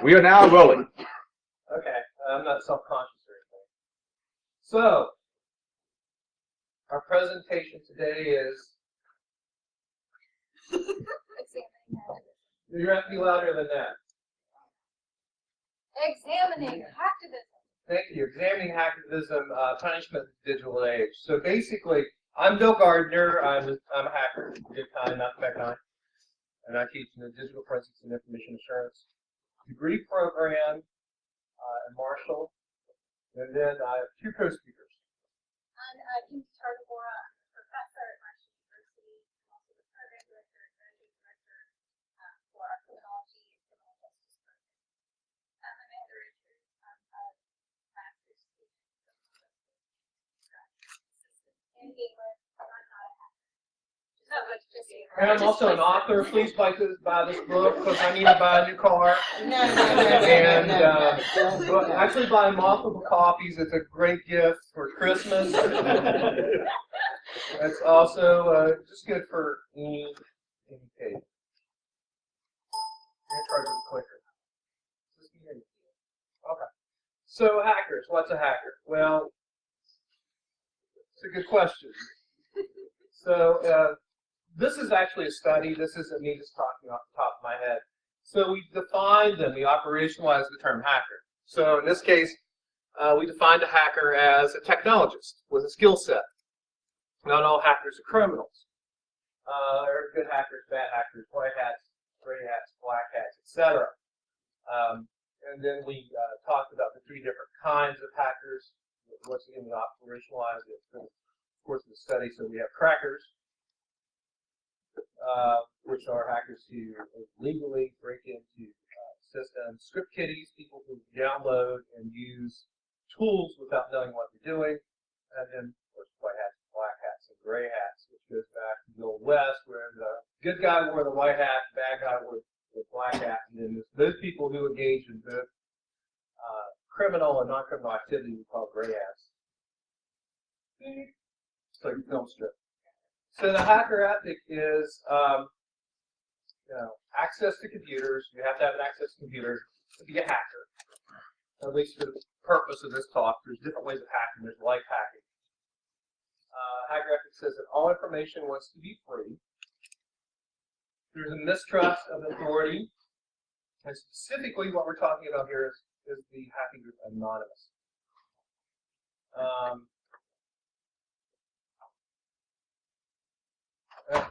We are now rolling. Okay, I'm not self-conscious or anything. So, our presentation today is... You have to be louder than that. Examining hacktivism. Thank you. Examining hacktivism, punishment in the digital age. So basically, I'm Bill Gardner. I'm a hacker, good kind, not the bad kind. And I teach in the Digital Forensics and Information Assurance degree program in Marshall. And then I have two co-speakers. I'm DeTardo, Bora. I'm a professor at Marshall University. I'm also the program director and graduate director for our criminology and criminal justice program. I'm Amanda Richards. I'm a master's student in criminal justice, graduate assistant, and gamer. I'm not a hacker. And I'm also an author. Please buy this book because I need to buy a new car. And actually buy multiple copies. It's a great gift for Christmas. It's also just good for any case. I'm going to charge you the clicker. Okay. So hackers. What's a hacker? Well, it's a good question. So this is actually a study. This isn't me just talking off the top of my head. So we defined them. We operationalized the term hacker. So in this case, we defined a hacker as a technologist with a skill set. Not all hackers are criminals. There are good hackers, bad hackers, white hats, gray hats, black hats, etc. And then we talked about the three different kinds of hackers. Once again, we operationalized it for the course of the study. So we have crackers, which are hackers who legally break into systems. Script kiddies, people who download and use tools without knowing what they're doing. And then, of course, white hats, black hats, and gray hats, which goes back to the Old West, where the good guy wore the white hat, the bad guy wore the black hat. And then those people who engage in both criminal and non-criminal activity we call gray hats. It's like a film strip. So the hacker ethic is, access to computers. You have to have an access to computers to be a hacker. At least for the purpose of this talk, there's different ways of hacking. There's life hacking. Hacker ethic says that all information wants to be free. There's a mistrust of authority. And specifically what we're talking about here is the hacking group Anonymous.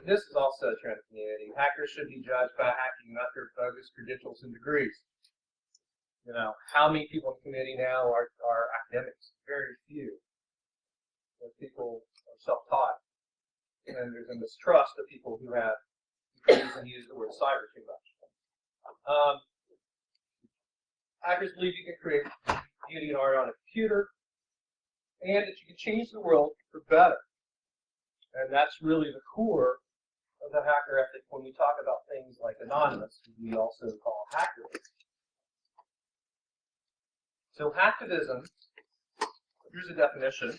This is also a trend community. Hackers should be judged by hacking, not their bogus credentials and degrees. How many people in the community now are academics? Very few. Most people are self-taught. And there's a mistrust of people who have degrees and use the word cyber too much. Hackers believe you can create beauty and art on a computer, and that you can change the world for better. And that's really the core of the hacker ethic when we talk about things like Anonymous, we also call hacktivism. So hacktivism, here's a definition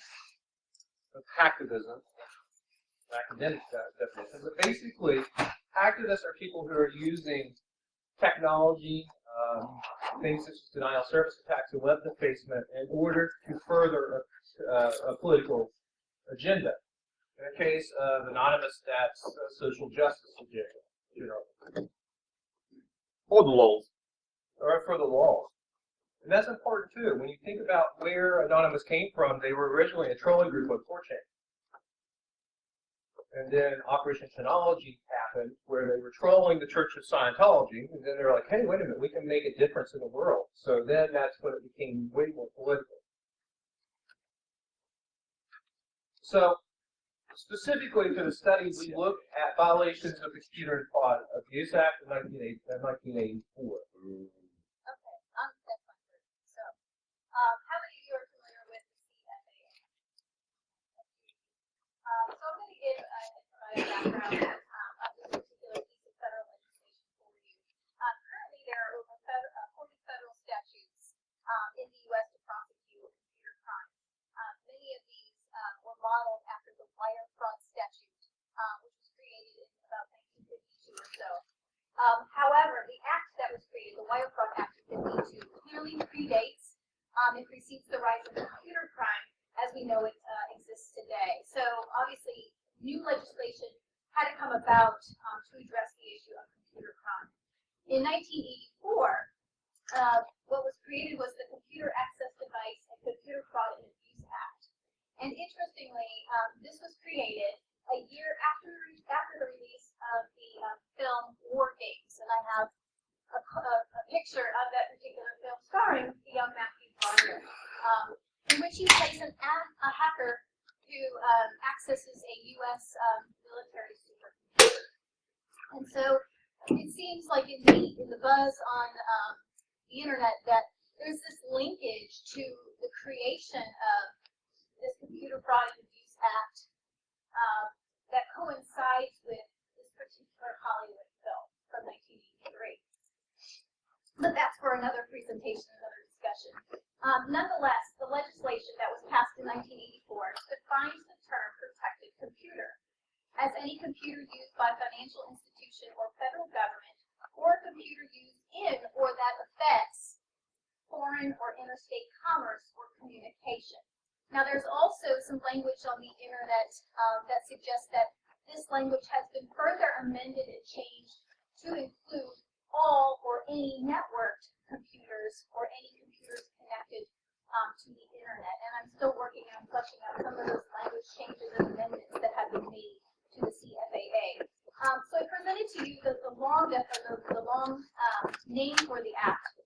of hacktivism, an academic definition, but basically hacktivists are people who are using technology, things such as denial of service attacks and web defacement in order to further a political agenda. In the case of Anonymous, that's a social justice agenda, Or the lulz. or for the laws. And that's important too. When you think about where Anonymous came from, they were originally a trolling group on 4chan. And then Operation Technology happened, where they were trolling the Church of Scientology, and then they were like, hey, wait a minute, we can make a difference in the world. So then that's when it became way more political. So specifically for the study, we looked at violations of the Computer and Fraud Abuse Act of 1984. Okay, that's fine. So, how many of you are familiar with the CFAA? So I'm going to give a background of this particular piece of federal legislation for you. Currently, there are over 40 federal statutes in the U.S. to prosecute computer crimes. Many of these were modeled after the wire fraud statute, which was created in about 1952 or so. However, the act that was created, the unfortunately predates, it precedes the rise of computer crime as we know it exists today. So obviously, new legislation had to come about to address the issue of computer crime. In 1984, what was created was the Computer Access Device and Computer Fraud and Abuse Act. And interestingly, this was created a year after the release of the film War Games. And I have a picture of that particular film starring the young Matthew Gardner, in which he plays a hacker who accesses a U.S. Military supercomputer. And so it seems like in the buzz on the internet that there's this linkage to the creation of this Computer Fraud and Abuse Act that coincides with this particular Hollywood film from 1983. But that's for another presentation, another discussion. Nonetheless, the legislation that was passed in 1984 defines the term protected computer as any computer used by a financial institution or federal government, or a computer used in or that affects foreign or interstate commerce or communication. Now, there's also some language on the internet that suggests that this language has been further amended and changed to include all or any networked computers or any computers connected to the internet. And I'm still working on fleshing out some of those language changes and amendments that have been made to the CFAA. So I presented to you the long name for the act,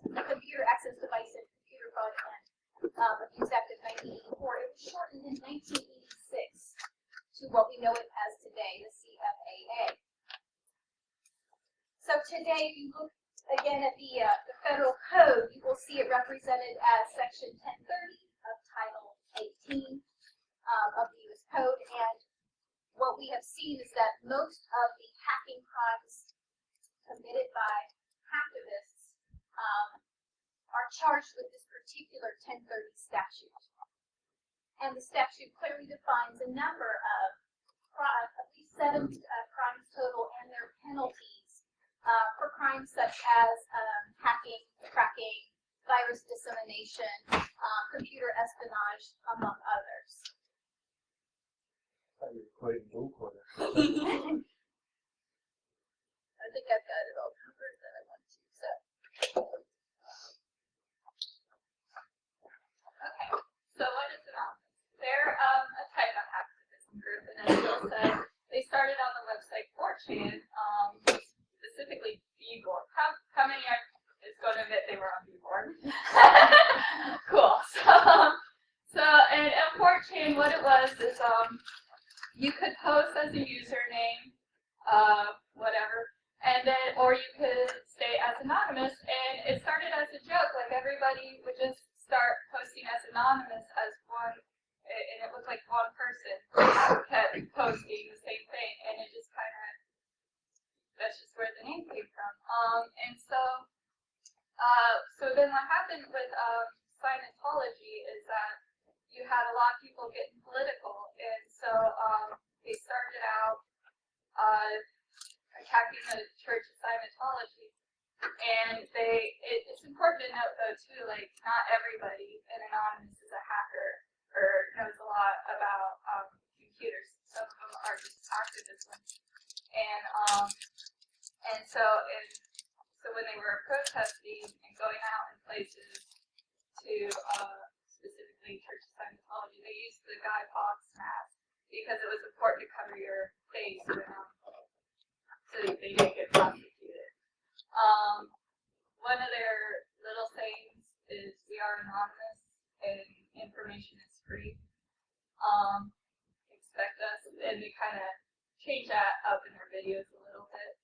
the Computer Access Device and Computer Fraud and Abuse Act of 1984. It was shortened in 1986 to what we know it as today, the CFAA. So today, if you look again at the federal code, you will see it represented as Section 1030 of Title 18 of the U.S. Code. And what we have seen is that most of the hacking crimes committed by hacktivists are charged with this particular 1030 statute. And the statute clearly defines a number of at least 7 crimes total and their penalties for crimes such as hacking, cracking, virus dissemination, computer espionage, among others. I thought you were quoting dual quota. I think I've got it all covered that I want to. So, okay. So what is Anonymous? They're a type of hacktivism group, and as Bill said, they started on the website 4chan, specifically Bora. How many is going to admit they were on Bora? Cool. So and at 4chan, what it was is you could post as a username, whatever, and then or you could stay as anonymous. And it started as a joke, like everybody would just start posting as anonymous as one, and it looked like one person kept posting the same thing, and it just kind of, that's just where the name came from. And so then what happened with Scientology is that you had a lot of people getting political, and so they started out attacking the Church of Scientology. And it's important to note though too, like not everybody in Anonymous is a hacker or knows a lot about computers. Some of them are just activism. And so when they were protesting and going out in places to specifically Church of Scientology, they used the Guy Fawkes mask because it was important to cover your face when, so that they didn't get prosecuted. One of their little sayings is, "We are anonymous and information is free. Expect us," and they kind of change that up in their videos a little bit.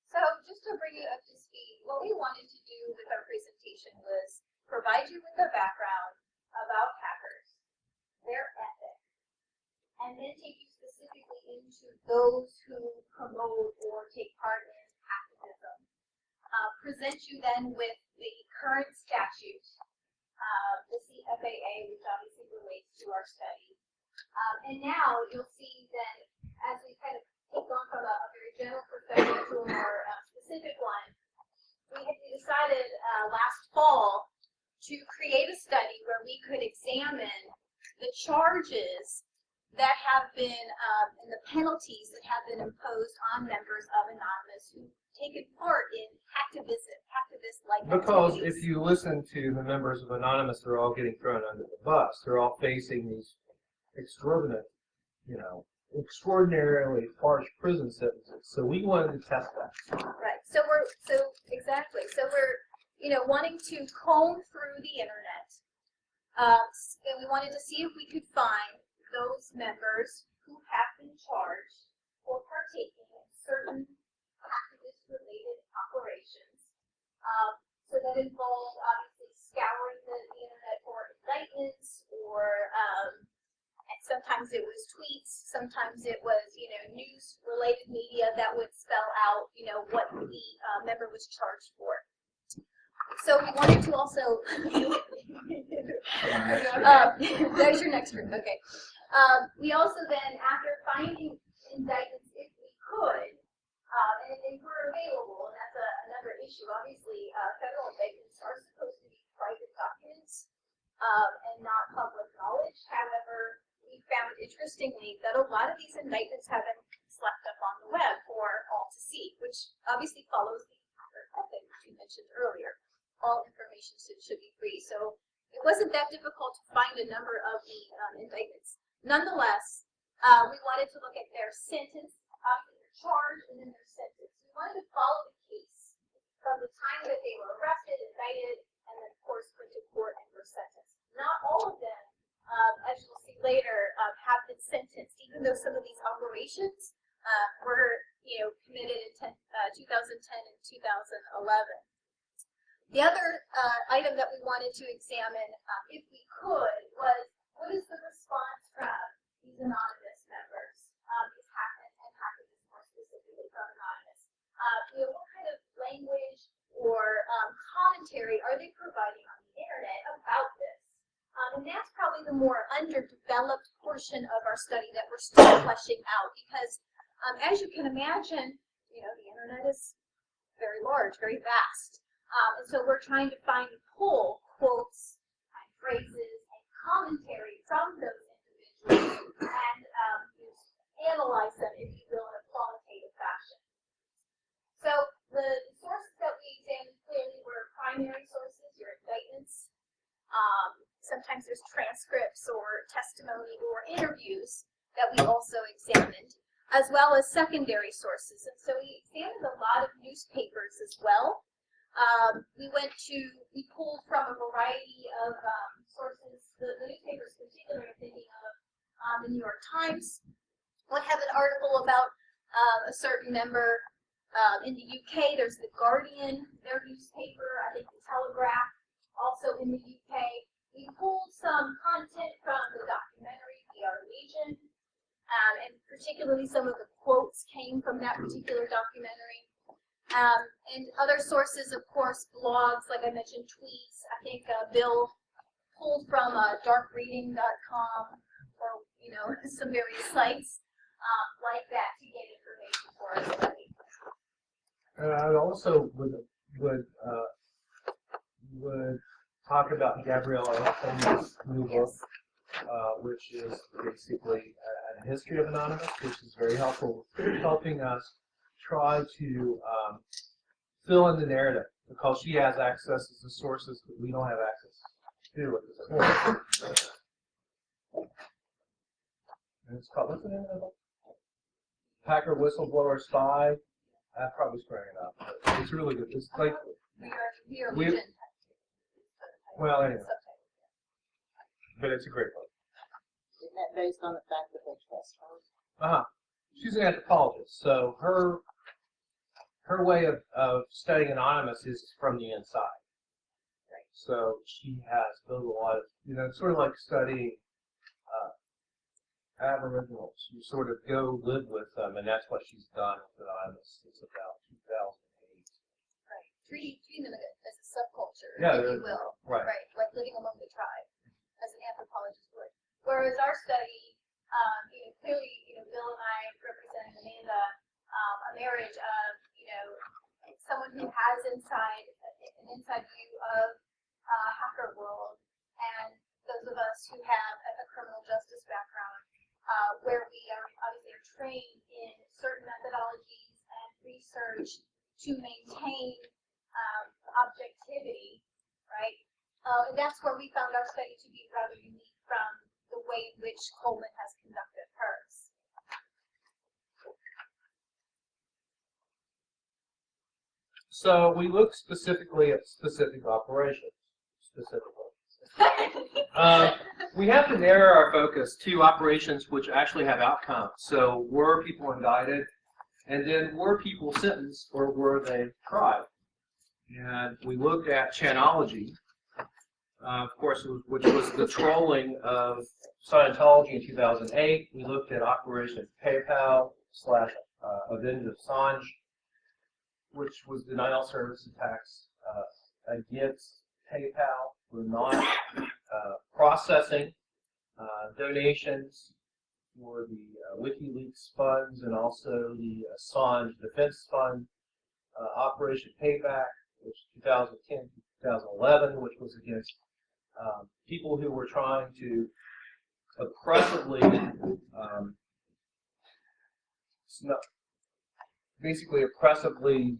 So just to bring you up to speed, what we wanted to do with our presentation was provide you with a background about hackers, their ethic, and then take you specifically into those who promote or take part in hacktivism. Present you then with the current statute, the CFAA, which obviously relates to our study. And now you'll see then, as we kind of take on from a very general perspective to a more specific one, last fall to create a study where we could examine the charges that have been, and the penalties that have been imposed on members of Anonymous who've taken part in hacktivist-like Because activities. if you listen to the members of Anonymous, they're all getting thrown under the bus. They're all facing these extraordinary, extraordinarily harsh prison sentences. So we wanted to test that. Right. So exactly. So we're, wanting to comb through the internet, and we wanted to see if we could find those members who have been charged for partaking in certain activist-related operations. So that involved obviously scouring the internet for indictments, or and sometimes it was tweets, sometimes it was news-related media that would spell out what the member was charged for. So we wanted to also there's your next group. Okay. We also then, after finding indictments, if we could, and they were available, and that's another issue. Obviously, federal indictments are supposed to be private documents and not public knowledge. However, we found, interestingly, that a lot of these indictments have been slapped up on the web for all to see, which obviously follows the ethic which you mentioned earlier. All information should be free. So it wasn't that difficult to find a number of the indictments. Nonetheless, we wanted to look at their sentence, their charge, and then their sentence. We wanted to follow the case from the time that they were arrested, indicted, and then, of course, went to court and were sentenced. Not all of them, as you'll see later, have been sentenced, even though some of these operations were, committed in 2010 and 2011. The other item that we wanted to examine, if we could, was what is the response from these anonymous members, these hacktivists more specifically from Anonymous. What kind of language or commentary are they providing on the internet about this? And that's probably the more underdeveloped portion of our study that we're still fleshing out, because as you can imagine, the internet is very large, very vast. And so we're trying to pull quotes and phrases and commentary from those individuals and analyze them, if you will, in a qualitative fashion. So the sources that we examined clearly were primary sources, your indictments. Sometimes there's transcripts or testimony or interviews that we also examined, as well as secondary sources. And so we examined a lot of newspapers as well. We pulled from a variety of sources. The newspapers in particular I'm thinking of, the New York Times would have an article about a certain member. In the UK, there's the Guardian, their newspaper, I think the Telegraph, also in the UK. We pulled some content from the documentary, The Art of Legion, and particularly some of the quotes came from that particular documentary. And other sources, of course, blogs, like I mentioned, tweets. I think Bill pulled from darkreading.com or, some various sites like that to get information for our study. And I also would talk about Gabrielle Anthony's new book, which is basically a history of Anonymous, which is very helpful, helping us try to fill in the narrative, because she has access to the sources that we don't have access to at this point. And it's called, what's the name of the book? Hacker Whistleblower Spy. That's probably squaring it up. But it's really good. It's like We are Legion. well, anyway. But it's a great book. Isn't that based on the fact that they trust her? She's an anthropologist, so her way of studying Anonymous is from the inside. Right. So she has built a lot of, it's sort of like studying Aboriginals. You sort of go live with them, and that's what she's done with Anonymous. It's about 2008. Right. Treating them as a subculture, Yeah, if you will. Right. Right. Like living among the tribe, as an anthropologist would. Whereas our study, clearly, Bill and I representing Amanda, a marriage of, someone who has inside an inside view of hacker world, and those of us who have a criminal justice background, where we are obviously trained in certain methodologies and research to maintain objectivity, right? And that's where we found our study to be rather unique from the way in which Coleman has conducted hers. So we look specifically at specific operations, we have to narrow our focus to operations which actually have outcomes. So were people indicted, and then were people sentenced, or were they tried? And we looked at Chanology, of course, which was the trolling of Scientology in 2008. We looked at Operation PayPal / Avenge Assange, which was denial of service attacks against PayPal for not processing donations for the WikiLeaks funds and also the Assange Defense Fund. Operation Payback, which 2010 to 2011, which was against people who were trying to oppressively, basically oppressively,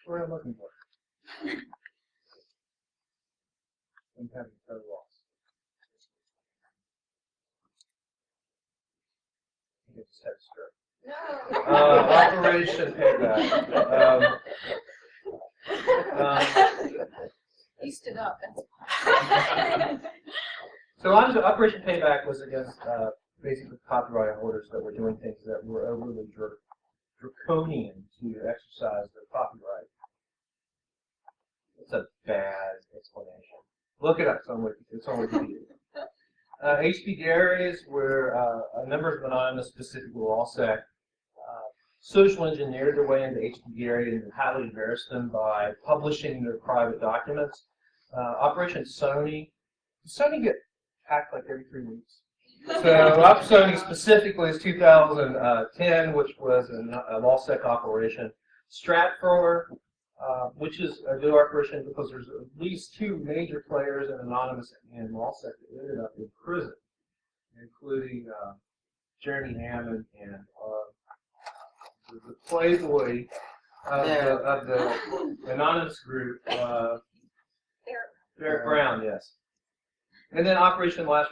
what am I looking for? I'm having a total loss. I just had a stroke. No. Operation Payback. He stood up. So Operation Payback was against basically copyright holders that were doing things that were overly draconian to exercise their copyright. It's a bad explanation. Look it up somewhere. It's on Wikipedia. HB Gary's were members of Anonymous, specifically LawSec, social engineered their way into HB Gary and highly embarrassed them by publishing their private documents. Operation Sony get hacked like every 3 weeks. So Sony specifically is 2010, which was a LawSec operation. Stratfor, which is a good operation because there's at least 2 major players in Anonymous and LawSec that ended up in prison, including Jeremy Hammond and the playboy of the Anonymous group, Barrett Brown, yes. And then Operation Last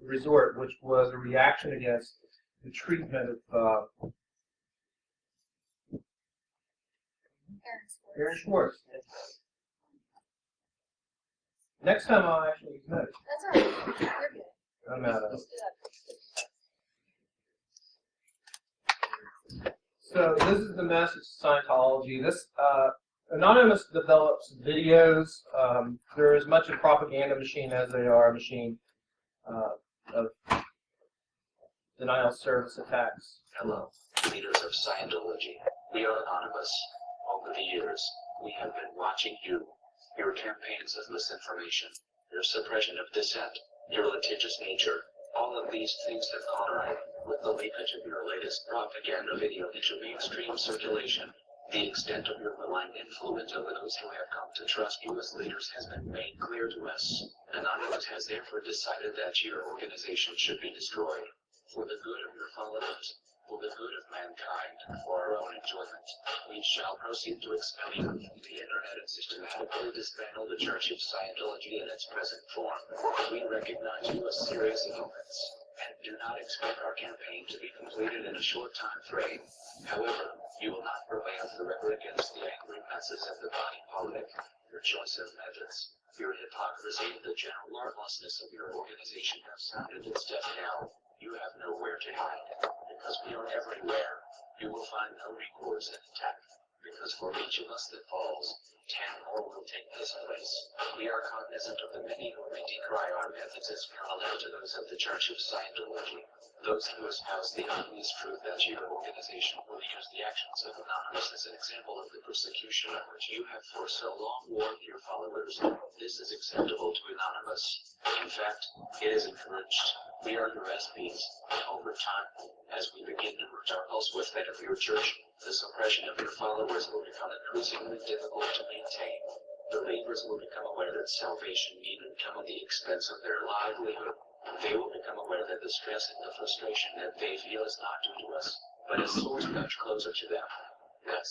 Resort, which was a reaction against the treatment of Aaron Schwartz. Next time I'll actually use notes. That's all right. You're good. I'm out of it. So this is the message to Scientology. This Anonymous develops videos. They're as much a propaganda machine as they are a machine of denial of service attacks. Hello, leaders of Scientology. We are Anonymous. Over the years, we have been watching you, your campaigns of misinformation, your suppression of dissent, your litigious nature. All of these things have collided with the leakage of your latest propaganda video into mainstream circulation. The extent of your malign influence over those who have come to trust you as leaders has been made clear to us. Anonymous has therefore decided that your organization should be destroyed. For the good of your followers, for the good of mankind, and for our own enjoyment, we shall proceed to expel you from the internet and systematically dismantle the Church of Scientology in its present form. We recognize you as serious opponents, and do not expect our campaign to be completed in a short time frame. However, you will not prevail forever against the angry masses of the body politic. Your choice of methods, your hypocrisy, and the general lawlessness of your organization have sounded its death knell. You have nowhere to hide, because we are everywhere. You will find no recourse in attack, because for each of us that falls, 10 more will take this place. We are cognizant of the many who may decry our methods as parallel to those of the Church of Scientology, those who espouse the obvious truth that your organization will will use the actions of Anonymous as an example of the persecution of which you have for so long warned your followers. This is acceptable to Anonymous. In fact, it is encouraged. We are your SPs, and over time, as we begin to merge our pulse with that of your church, the suppression of your followers will become increasingly difficult to maintain. Believers will become aware that salvation needn't come at the expense of their livelihood. They will become aware that the stress and the frustration that they feel is not due to us, but is sourced much closer to them. Yes,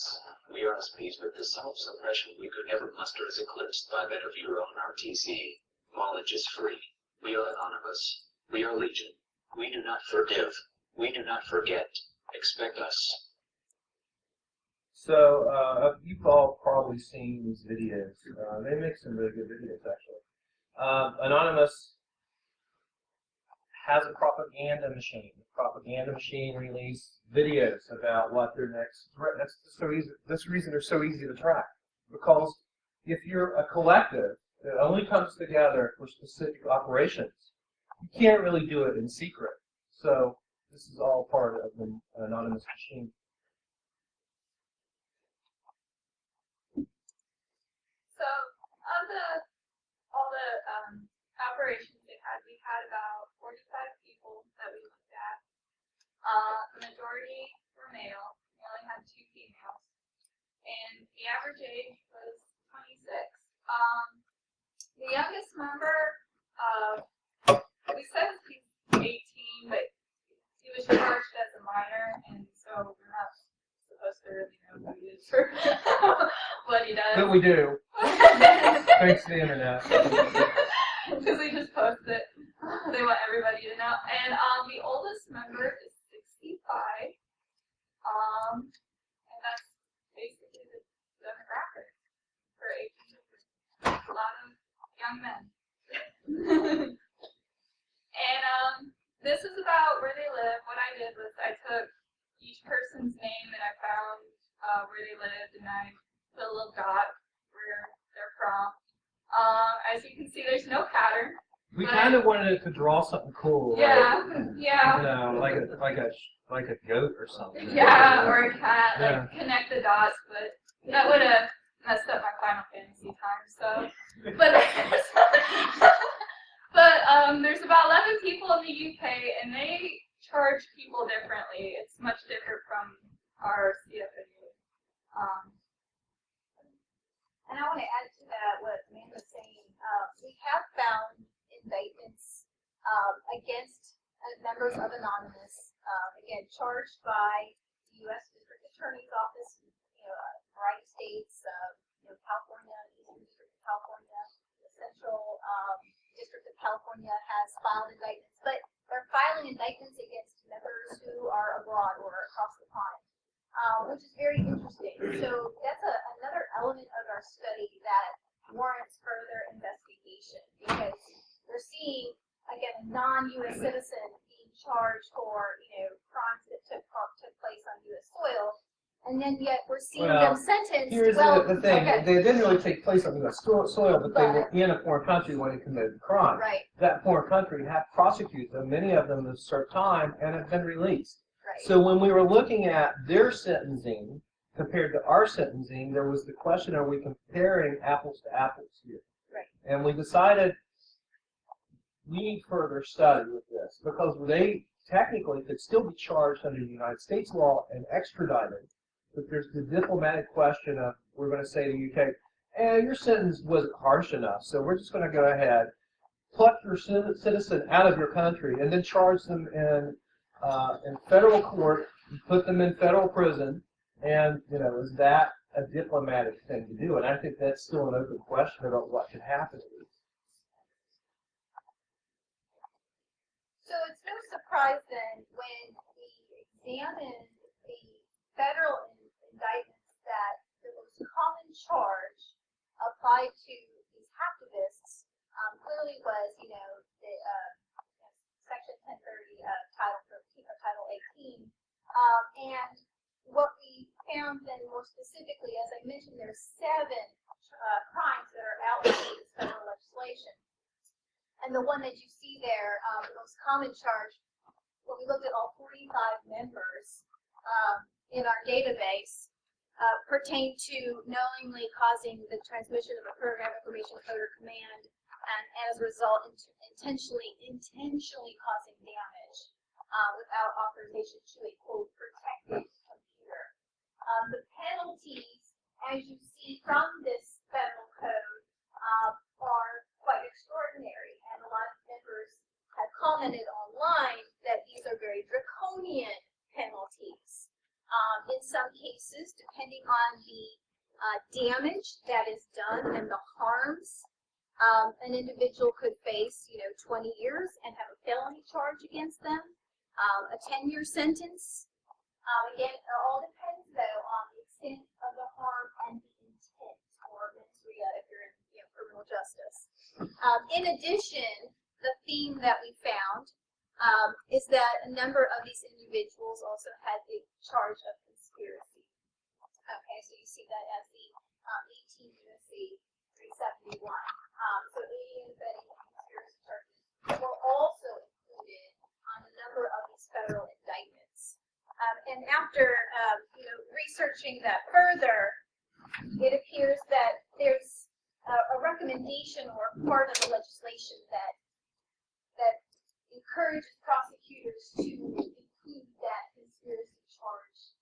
we are SPs, but the self-suppression we could never muster is eclipsed by that of your own RTC. Knowledge is free. We are Anonymous. We are Legion. We do not forgive. We do not forget. Expect us. So, you've all probably seen these videos. They make some really good videos, actually. Anonymous has a propaganda machine. The propaganda machine release videos about what their next threat. That's the reason they're so easy to track. Because if you're a collective that only comes together for specific operations, you can't really do it in secret. So this is all part of the anonymous machine. So of all the operations we had about 45 people that we looked at. The majority were male. We only had 2 females, and the average age was 26. The youngest member, we said he's 18, but he was charged as a minor, and so we're not supposed to really know who he is or what he does. But we do. Thanks to the internet. Because we just posted it. They want everybody to know. And the oldest member is 65. And that's basically the demographic for 18. A lot of young men. And this is about where they live. What I did was I took each person's name and I found where they lived, and I put a little dot where they're from. As you can see, there's no pattern. We kind of wanted it to draw something cool. Yeah, yeah. You know, like a goat or something. Yeah, or a cat, like Yeah. connect the dots, but that would have messed up my Final Fantasy time, so. But, there's about 11 people in the UK, and they charge people differently. It's much different from our CFNU. And I want to add to that what Amanda's saying. We have found indictments against members of Anonymous, again, charged by the U.S. District Attorney's Office, a variety of states, California, Eastern District of California, the Central District of California has filed indictments, but they're filing indictments against members who are abroad or across the pond. Which is very interesting. So that's another element of our study that warrants further investigation, because we're seeing, again, a non-U.S. citizen being charged for, crimes that took place on U.S. soil, and then yet we're seeing them sentenced. Here's the thing. Okay. They didn't really take place on U.S. soil, but they were in a foreign country when they committed the crime. Right. That foreign country had prosecuted them. Many of them have served time and have been released. Right. So when we were looking at their sentencing compared to our sentencing, there was the question, are we comparing apples to apples here? Right. And we decided we need further study with this, because they technically could still be charged under the United States law and extradited. But there's the diplomatic question of, we're going to say to the UK, your sentence wasn't harsh enough, so we're just going to go ahead, pluck your citizen out of your country, and then charge them in federal court, put them in federal prison, and is that a diplomatic thing to do? And I think that's still an open question about what could happen. So it's no surprise then when we examine the federal indictments that the most common charge applied to these hacktivists clearly was, the Section 1030 Title 18. And what we found then more specifically, as I mentioned, there's 7 crimes that are outlined in this federal legislation. And the one that you see there, the most common charge, when we looked at all 45 members, in our database pertain to knowingly causing the transmission of a program, information, code, or command, and as a result, intentionally causing damage without authorization to a quote protected computer. The penalties, as you see from this federal code, are quite extraordinary, and a lot of members have commented online that these are very draconian penalties. In some cases, depending on the damage that is done and the harms, an individual could face, 20 years and have a felony charge against them, a 10-year sentence. Again, it all depends, though, on the extent of the harm and the intent, or mens rea if you're in criminal justice. In addition, the theme that we found is that a number of these individuals also had the charge of conspiracy. Okay, so you see that as the 18 U.S.C. 371. So aiding and abetting conspiracy charges were also included on a number of these federal indictments. And after researching that further, it appears that there's a recommendation or part of the legislation that encourages prosecutors to include that conspiracy charge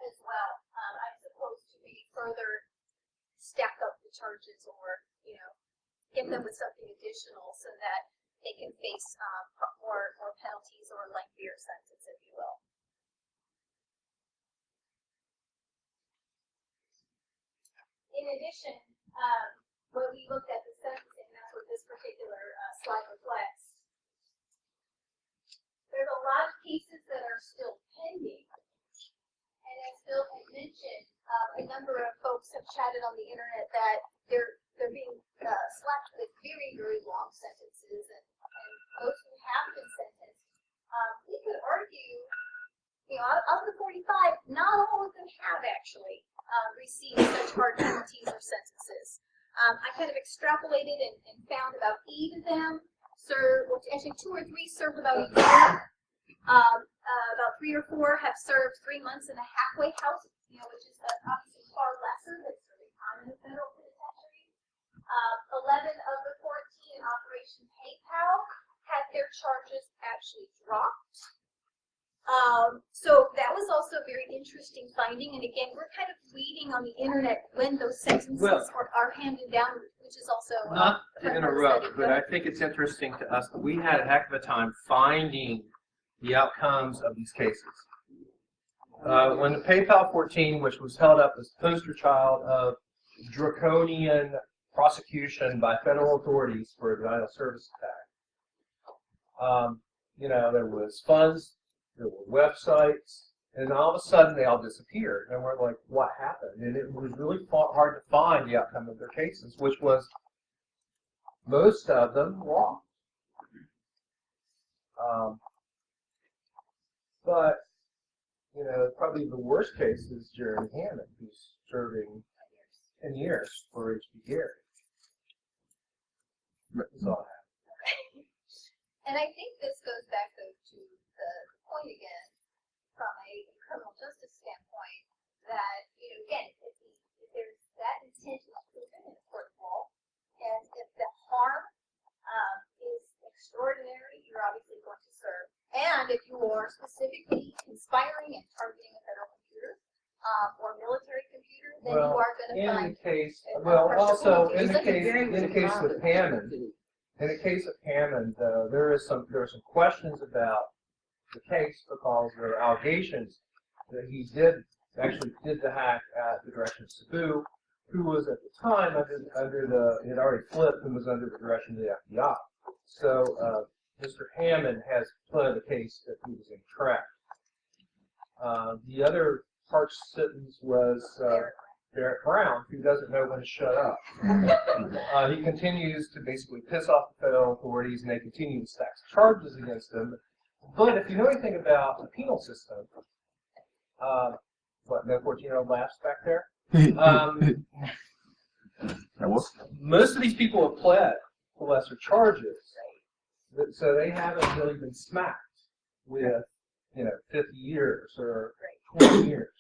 as well. I suppose to maybe further stack up the charges, or get them with something additional so that they can face more penalties or a lengthier sentence, if you will. In addition, when we looked at the sentencing, that's what this particular slide reflects. There's a lot of cases that are still pending, and as Bill had mentioned, a number of folks have chatted on the internet that they're being slapped with very, very long sentences, and those who have been sentenced, we could argue, of the 45, not all of them have actually received such hard penalties or sentences. I kind of extrapolated and found about 8 of them served, well, actually 2 or 3 served about a year. About 3 or 4 have served 3 months in a halfway house, which is obviously far lesser than serving time in a federal penitentiary. 11 of the 14 in Operation PayPal had their charges actually dropped. So that was also a very interesting finding, and again, we're kind of reading on the internet when those sentences are handed down, which is also not to interrupt, but I think it's interesting to us that we had a heck of a time finding the outcomes of these cases. When the PayPal 14, which was held up as poster child of draconian prosecution by federal authorities for a denial of service attack, there was funds, there were websites, and all of a sudden they all disappeared. And we're like, what happened? And it was really hard to find the outcome of their cases, which was most of them lost. But, probably the worst case is Jeremy Hammond, who's serving 10 years for H.B. Gary. That's all I have. And I think this goes back, though, to the point again, from a criminal justice standpoint, that, again, if there's that intent is proven in a court of law, and if the harm is extraordinary, you're obviously going to serve. And if you are specifically conspiring and targeting a federal computer or military computer, then you are going to find. In the case of Hammond. In the case of Hammond, though, there are some questions about the case because there are allegations that he actually did the hack at the direction of Sabu, who was at the time he had already flipped and was under the direction of the FBI. So Mr. Hammond has pled the case that he was incorrect. The other harsh sentence was Barrett Brown, who doesn't know when to shut up. He continues to basically piss off the federal authorities, and they continue to stack charges against him. But if you know anything about the penal system, no 14-year-old laughs back there? Most of these people have pled to lesser charges, so they haven't really been smacked with 50 years or Right. 20 years.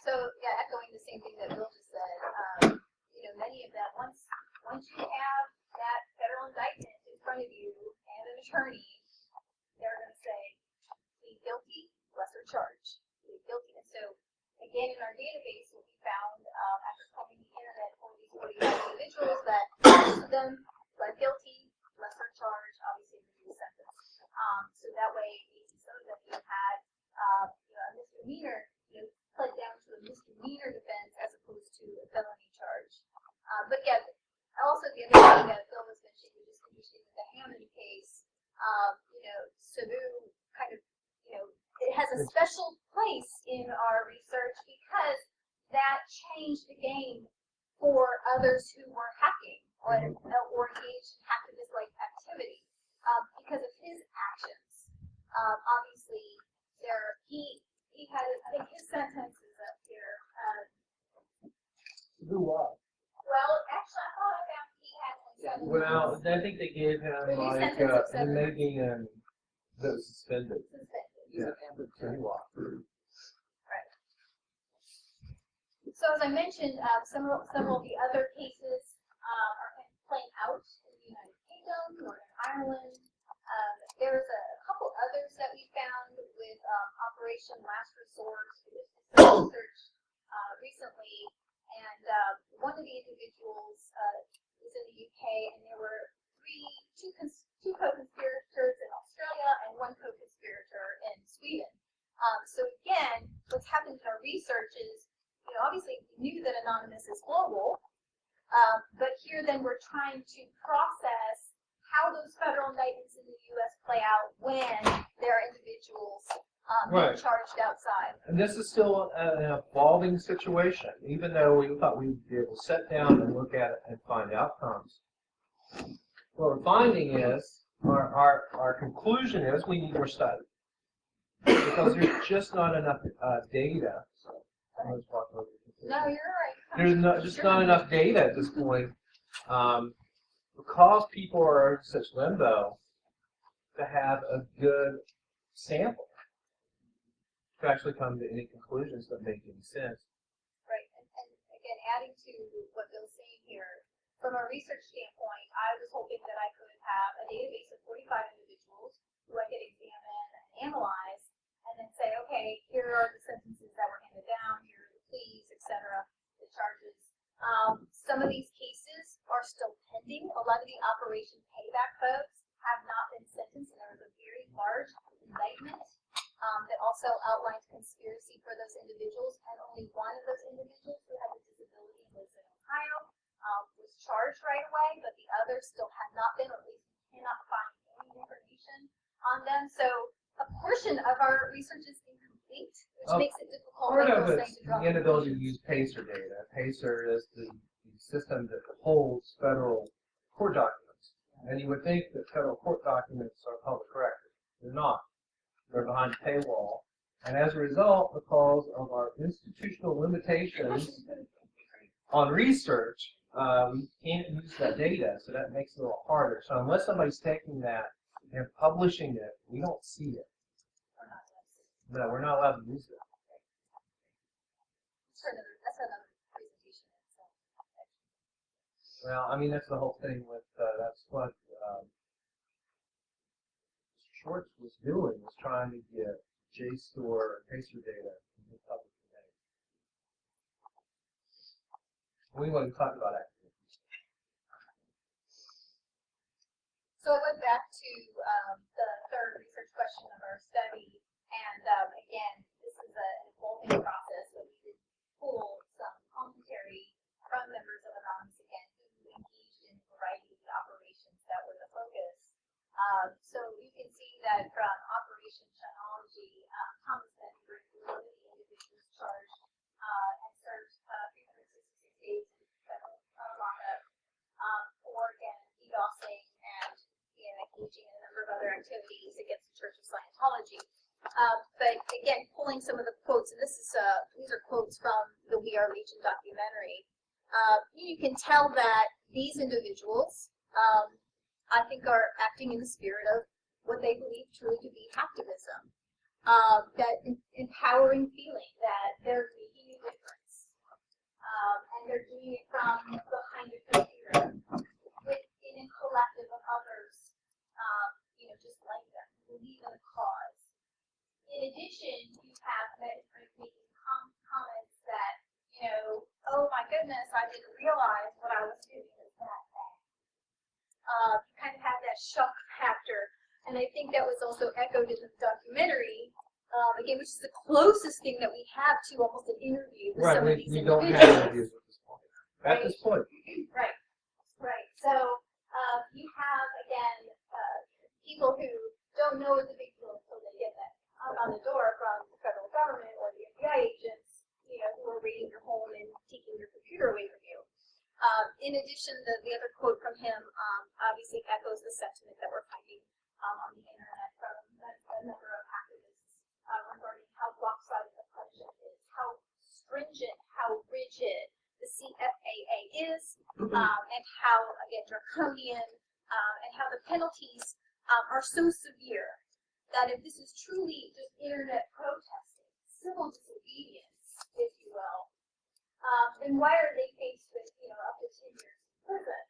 So yeah, echoing the same thing that Bill just said, many of them, once you have that federal indictment in front of you and an attorney, they're going to say, plead guilty, lesser charge, plead guilty. And so again, in our database, what we found after combing the internet for these 45 individuals, that most of them pled guilty, lesser charge, obviously reduced sentence. So that way, maybe some of them even had a misdemeanor, pled down to a misdemeanor defense as opposed to a felony charge. But yeah, also the other thing that Phil was mentioning, which is interesting with the Hammond case, Sabu kind of, it has a special place in our research because that changed the game for others who were hacking or engaged in hacktivist-like activity because of his actions. Obviously, he had, I think his sentence is up here. Do what? Well, actually, I thought I found he had only 7 Well, months I think they gave him Release like sentence of 7 maybe suspended. suspended. Yeah. So he walked. Right. So as I mentioned, several of the other cases are playing out in the United Kingdom, Northern Ireland. There's a couple others that we found with Operation Last Resort. We did some research recently, and one of the individuals is in the UK, and there were two co-conspirators in Australia and one co-conspirator in Sweden. So again, what's happened in our research is, obviously we knew that anonymous is global, but here then we're trying to process how those federal indictments in the U.S. play out when there are individuals being charged outside. And this is still an evolving situation, even though we thought we'd be able to sit down and look at it and find outcomes. What we're finding is, our conclusion is we need more study. Because there's just not enough data. No, you're right. There's just not enough data at this point. Because people are in such limbo, to have a good sample to actually come to any conclusions that make any sense. Right, and again, adding to what Bill's saying here, from a research standpoint, I was hoping that I could have a database of 45 individuals who I could examine and analyze, and then say, okay, here are the sentences that were handed down, here are the pleas, etc., the charges. Some of these cases are still pending. A lot of the Operation Payback folks have not been sentenced, and there was a very large indictment that also outlined conspiracy for those individuals, and only one of those individuals who had a disability and lives in Ohio was charged right away, but the others still have not been, or at least we cannot find any information on them. So a portion of our research is incomplete, which makes it difficult. Part of like it's the inability to use PACER data. PACER is the system that holds federal court documents. And you would think that federal court documents are public record. They're not. They're behind a paywall. And as a result, because of our institutional limitations on research, we can't use that data, so that makes it a little harder. So unless somebody's taking that and publishing it, we don't see it. No, we're not allowed to use it. That's another presentation. Well, I mean, that's the whole thing with, that's what Schwartz was doing, was trying to get JSTOR and PACER data in the public domain. We want to talk about it. So I went back to the third research question of our study, and again, this is an evolving process, but we did pull some commentary from members of Anonymous again who engaged in a variety of the operations that were the focus. So you can see that from Operation Chronology, Thomas Benford, one of the individuals charged and served 366 days in federal lockup, Oregon, DDoSing, and engaging in a number of other activities against the Church of Scientology. But again, pulling some of the quotes, and these are quotes from the We Are Legion documentary. You can tell that these individuals, I think, are acting in the spirit of what they believe truly to be hacktivism. That empowering feeling that they're making a difference. And they're doing it from behind a computer in a collective of others, just like them, who believe in the cause. In addition, you have members making comments that, oh my goodness, I didn't realize what I was doing was that bad. You kind of have that shock factor, and I think that was also echoed in the documentary, again, which is the closest thing that we have to almost an interview with some of these we don't individuals. have interviews at this point. At this point. Right. So you have, again, people who don't know it's a big deal until they get that on the door from the federal government or the FBI agents, who are raiding your home and taking your computer away from you. In addition, the other quote from him obviously echoes the sentiment that we're finding on the internet from a number of activists regarding how lopsided the punishment is, how stringent, how rigid the CFAA is, and how, again, draconian, and how the penalties are so severe that if this is truly just internet protesting, civil disobedience, if you will, then why are they faced with, up to 10 years in prison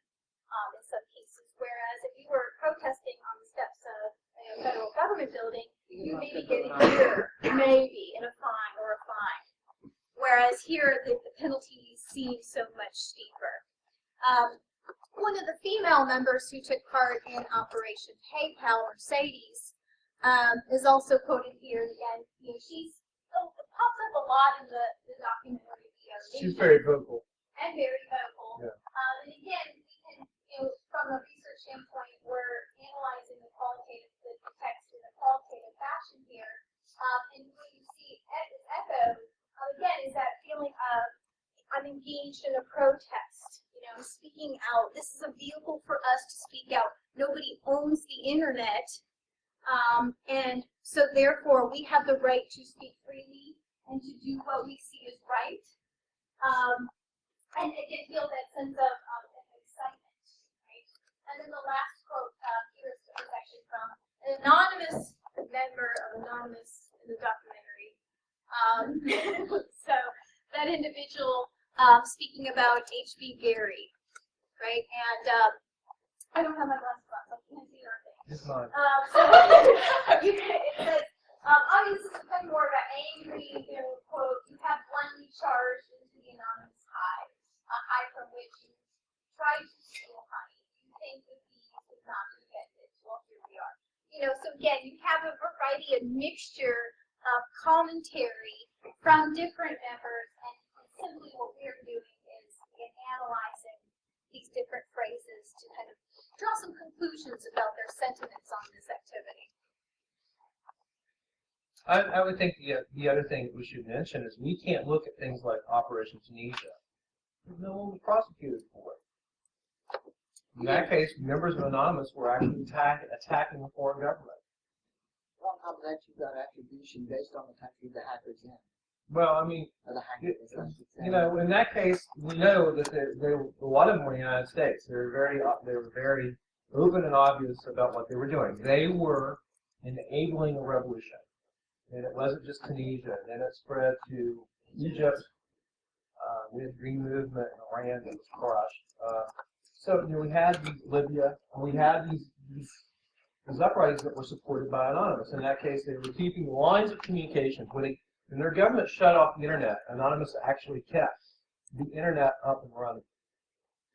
in some cases? Whereas if you were protesting on the steps of a federal government building, you maybe get a year, maybe, in a fine or a fine. Whereas here, the penalties seem so much steeper. One of the female members who took part in Operation PayPal, Mercedes, is also quoted here. Again, she's it pops up a lot in the documentary. She's very vocal. And very vocal. Yeah. And again, we can, from a research standpoint, we're analyzing the text in a qualitative fashion here. And what you see is echoed, again, is that feeling of, I'm engaged in a protest. I'm speaking out. This is a vehicle for us to speak out. Nobody owns the internet. And so therefore, we have the right to speak freely and to do what we see as right. And again, feel that sense of excitement, right? And then the last quote here is actually from an anonymous member of Anonymous in the documentary. So that individual speaking about H.B. Gary, right? And I don't have my glasses on, so I can't see our thing. It's not. It says, obviously, this is becoming more of an angry, quote, you have blindly charged into the anonymous hive, a hive from which you try to steal honey. You think the bees would not defend it. Well, here we are. So again, you have a variety of mixture of commentary from different members, and simply what we're doing is analyzing these different phrases to kind of draw some conclusions about their sentiments on this activity. I would think the other thing that we should mention is we can't look at things like Operation Tunisia. No one was prosecuted for it. In that case, members of Anonymous were actually attacking the foreign government. On top of that, you've got attribution based on the country the hacker's in. Well, I mean, Or the hacker is, I should say. in that case, we know that a lot of them were in the United States. They were very open and obvious about what they were doing. They were enabling a revolution. And it wasn't just Tunisia. Then it spread to Egypt. We had the Green Movement in Iran that was crushed. So we had Libya, and we had these uprisings that were supported by Anonymous. In that case, they were keeping lines of communication. When their government shut off the internet, Anonymous actually kept the internet up and running.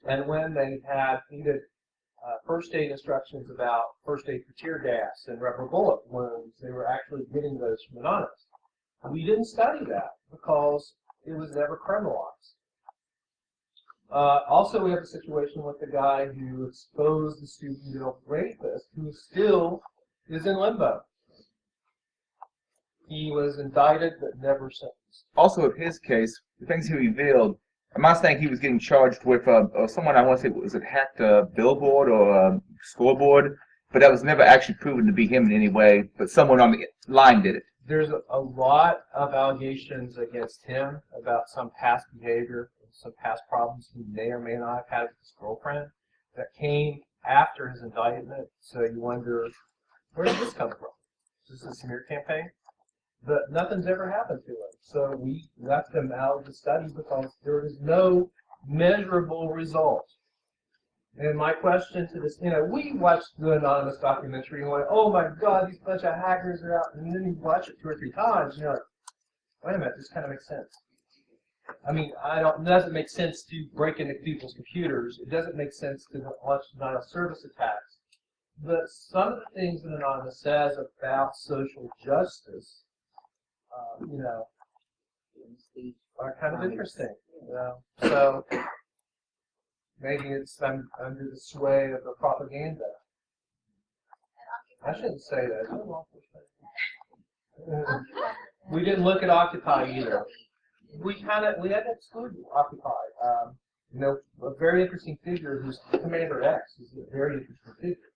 And when they needed first aid instructions about first aid for tear gas and rubber bullet wounds, they were actually getting those from Anonymous. We didn't study that because it was never criminalized. Also, we have a situation with the guy who exposed the Steubenville rapist, who still is in limbo. He was indicted but never sentenced. Also, in his case, the things he revealed, I'm not saying he was getting charged with someone, I want to say, was it hacked a billboard or a scoreboard? But that was never actually proven to be him in any way, but someone on the line did it. There's a lot of allegations against him about some past behavior, some past problems he may or may not have had with his girlfriend that came after his indictment. So you wonder, where did this come from? Is this a smear campaign? But nothing's ever happened to him. So we left him out of the study because there is no measurable result. And my question to this, we watched the Anonymous documentary and went, oh my God, these bunch of hackers are out. And then you watch it 2 or 3 times, and you're like, wait a minute, this kind of makes sense. I mean, it doesn't make sense to break into people's computers. It doesn't make sense to launch denial of service attacks. But some of the things that Anonymous says about social justice, are kind of interesting. So maybe it's under the sway of the propaganda. I shouldn't say that. We didn't look at Occupy either. We had to exclude Occupy. A very interesting figure who's Commander X is a very interesting figure,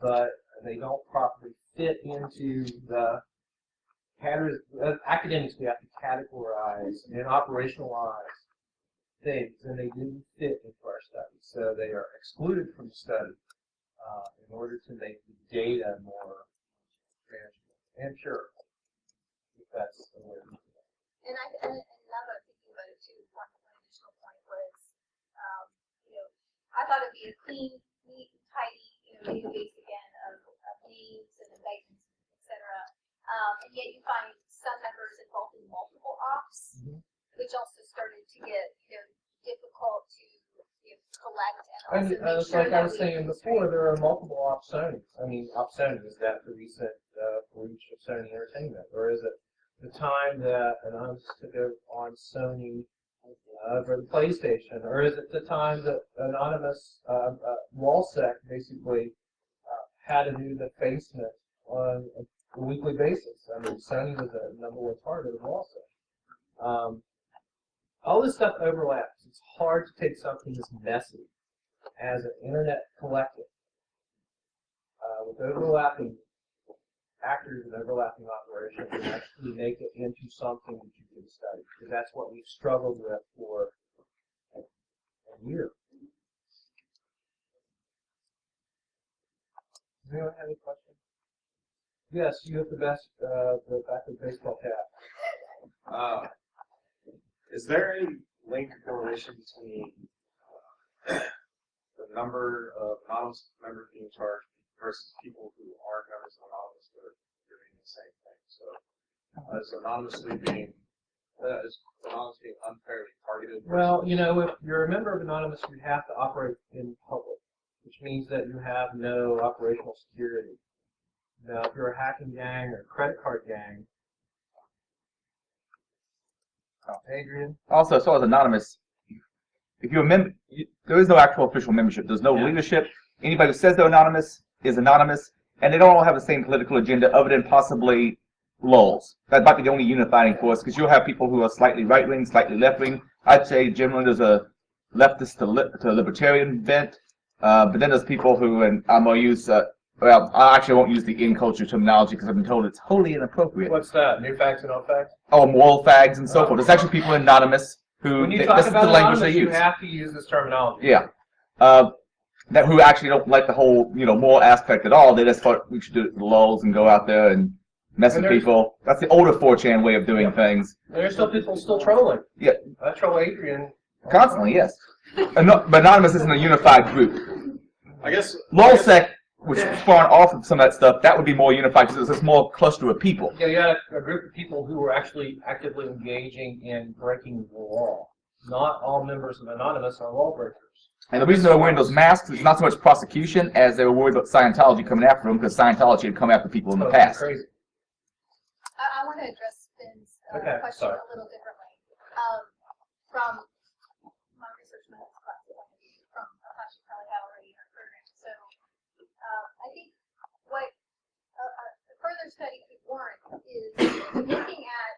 but they don't properly fit into the academics. We have to categorize and operationalize things, and they didn't fit into our study, so they are excluded from the study in order to make the data more manageable and pure. If that's the way. And now that I'm thinking about it too, one additional point was, I thought it'd be a clean, neat, tidy, database again of names and indictments, etc. And yet you find some members involved in multiple ops, which also started to get difficult to collect and also make sure like I was saying before, there are multiple opsonies. I mean, opsony, is that the recent breach of Sony Entertainment, or is it the time that Anonymous took on Sony for the PlayStation, or is it the time that Anonymous WallSec basically had to do the defacement on a weekly basis? I mean, Sony was a #1 target of WallSec. All this stuff overlaps. It's hard to take something that's messy as an internet collective with overlapping actors and overlapping operations and actually make it into something that you can study. Because that's what we've struggled with for a year. Does anyone have any questions? Yes, you have the best, the backward baseball cap. Is there a link or correlation between the number of anonymous members being charged versus people who aren't members of Anonymous but are doing the same thing? So, is Anonymous being unfairly targeted? Well, if you're a member of Anonymous, you have to operate in public, which means that you have no operational security. Now, if you're a hacking gang or a credit card gang, Adrian? Also, so as Anonymous, if you're a member, there is no actual official membership. There's no leadership. Anybody who says they're anonymous is anonymous, and they don't all have the same political agenda other than possibly lulls. That might be the only unifying force, because you'll have people who are slightly right-wing, slightly left-wing. I'd say generally there's a leftist to libertarian bent, but then there's people who, and I'm going to use, well, I actually won't use the in-culture terminology because I've been told it's wholly inappropriate. What's that? New facts and old facts? Oh, moral fags and so forth. There's actually people in Anonymous who, When you this talk is the about language Anonymous, they you use. have to use this terminology. Yeah. That who actually don't like the whole, moral aspect at all. They just thought we should do it for the lulls and go out there and mess with people. That's the older 4chan way of doing things. There's still people still trolling. Yeah. I troll Adrian. Constantly, yes. But Anonymous isn't a unified group. I guess LulzSec, which is far off of some of that stuff, that would be more unified because it's a small cluster of people. Yeah, you had a group of people who were actually actively engaging in breaking the law. Not all members of Anonymous are lawbreakers. And the reason they were wearing those masks is not so much prosecution as they were worried about Scientology coming after them, because Scientology had come after people in the past. Crazy. I want to address Finn's question a little differently. From my research methods class, from Apache probably have already in our program. So I think what a further study could warrant is looking at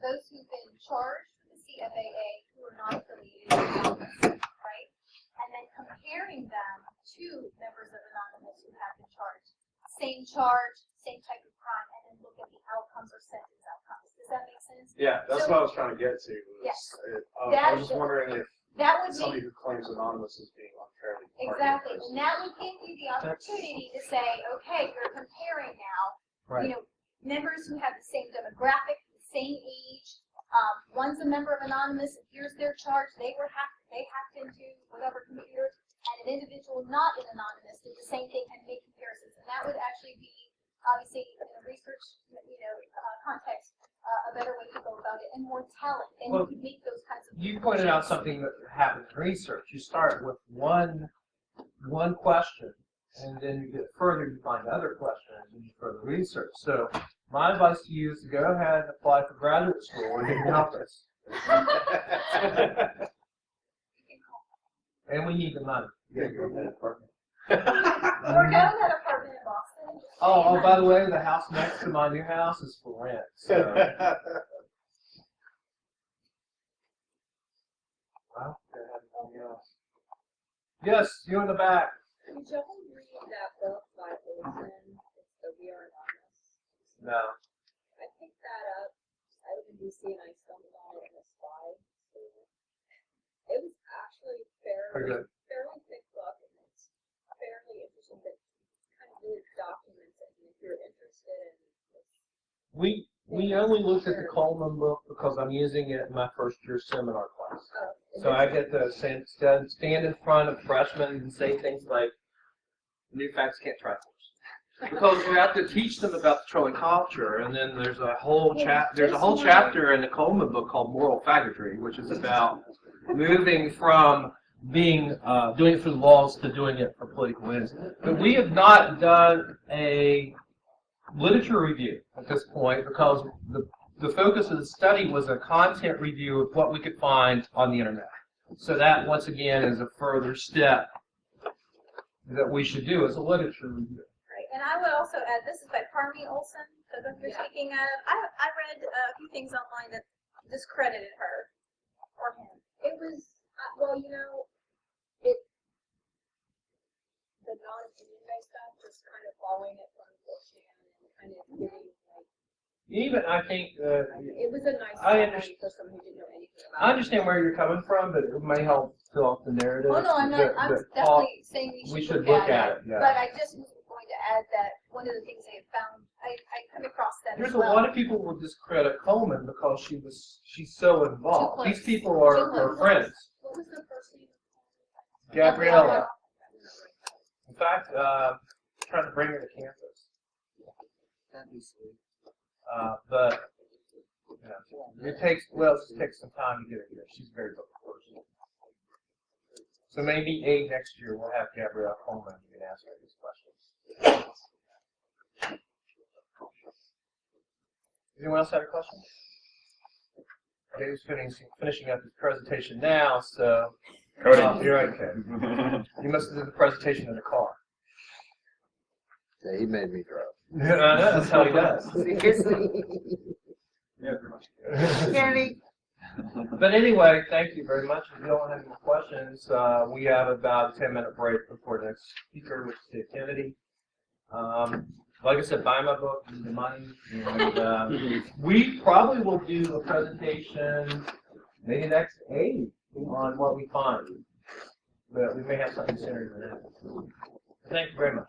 those who've been charged with the CFAA who are not affiliated with Anonymous, right? And then comparing them to members of Anonymous who have been charged. Same charge, same type of crime, and then look at the outcomes or sentence outcomes. Does that make sense? Yeah, that's what I was trying to get to. Yes. I was just wondering if that would Somebody be, who claims anonymous is being unfairly targeted. exactly, and that would give you the opportunity to say, okay, you're comparing now, Right. you know, members who have the same demographic, the same age, one's a member of Anonymous, and here's their charge, they hacked into whatever computer, and an individual not in Anonymous did the same thing and make comparisons, and that would actually be, obviously, in a research, context, a better way to go about it, and more telling, and Well, you could make those kinds of. You pointed out something that happened in research. You start with one question, and then you get further, you find other questions, and you further research. So my advice to you is to go ahead and apply for graduate school and get an office. And we need the money. You gotta go to that apartment. Or go to that apartment in Boston. Oh, by the way, the house next to my new house is for rent. So. Well, do you have anything else? Yes, you in the back. Did y'all read that book by Olson? It's the We Are Anonymous. No. I picked that up. I was in DC and I stumbled on it in a spy store. It was actually Very good. fairly thick book, and it's fairly interesting, but kind of really documents it. And if you're interested in this, We only looked at the Coleman book because I'm using it in my first year seminar class. So I get to stand in front of freshmen and say things like, new facts can't try force. Because we have to teach them about the Trojan culture, and then there's a whole chapter in the Coleman book called Moral Faggotry, which is about moving from being doing it for the laws to doing it for political ends. But we have not done a literature review at this point because the focus of the study was a content review of what we could find on the internet. So that, once again, is a further step that we should do as a literature review. Right, and I would also add, this is by Parmi Olson, the book you're speaking of. I read a few things online that discredited her or him. it was, well, you know, the non-opinion-based stuff, just kind of following it from Bullshit and kind of giving, like, Even, I think, it was a nice I summary for someone who didn't know anything about it. I understand where you're coming from, but it may help fill out the narrative. Oh, no, I'm not, I'm definitely saying we we should should look look at at it, yeah. But I just was going to add that one of the things I had found, I come across that There's as a well. lot of people will discredit Coleman because she's so involved. Too These close. people Too are close. friends. What was the first name? Gabriella. In fact, trying to bring her to campus. That'd be sweet. But it takes some time to get her here. She's a very booked person. So maybe AIDE next year we'll have Gabrielle Coleman. You can ask her these questions. Anyone else have a question? Dave's finishing up his presentation now, so you're okay. You must have did the presentation in the car. Yeah, he made me drive. That's how he does. Yeah, pretty much. Kenny. But anyway, thank you very much. If you don't have any more questions, we have about a 10-minute break before the next speaker, which is Dave Kennedy. Like I said, buy my book, need the money. And we probably will do a presentation maybe next AIDE on what we find. But we may have something sooner than that. Thank you very much.